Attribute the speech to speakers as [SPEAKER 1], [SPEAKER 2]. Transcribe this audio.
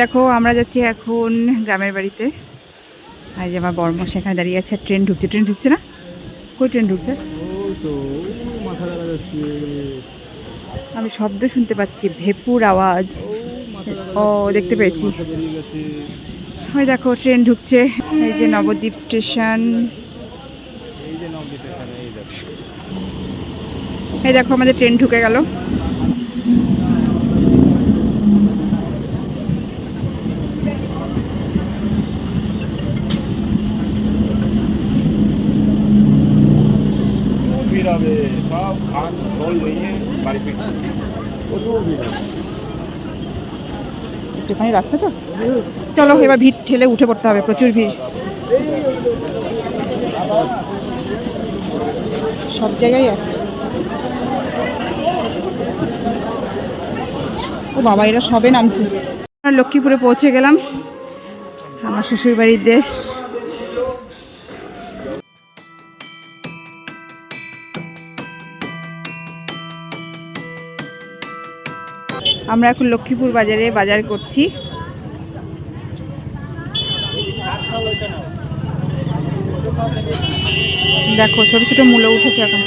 [SPEAKER 1] দেখো আমরা যাচ্ছি এখন গ্রামের বাড়িতে। আর যে আমার বর্ম সেখানে দাঁড়িয়ে আছে, ট্রেন ঢুকছে না? কই ট্রেন ঢুকছে? আমি শব্দ শুনতে পাচ্ছি, ভেপুর আওয়াজ। ও দেখতে পেয়েছি, ওই দেখো ট্রেন ঢুকছে। এই যে নবদ্বীপ স্টেশন, এই দেখো আমাদের ট্রেন ঢুকে গেল। একটুখানি রাস্তা তো, চলো এবার ভিড় ঠেলে উঠে পড়তে হবে, প্রচুর ভিড় সব জায়গায়। ও বাবা, এরা সবে নামছে। লক্ষ্মীপুরে পৌঁছে গেলাম, আমার শ্বশুর বাড়ির দেশ। আমরা এখন লক্ষ্মীপুর বাজারে বাজার করছি। দেখো ছোট ছোট মূল্য উঠেছে এখন।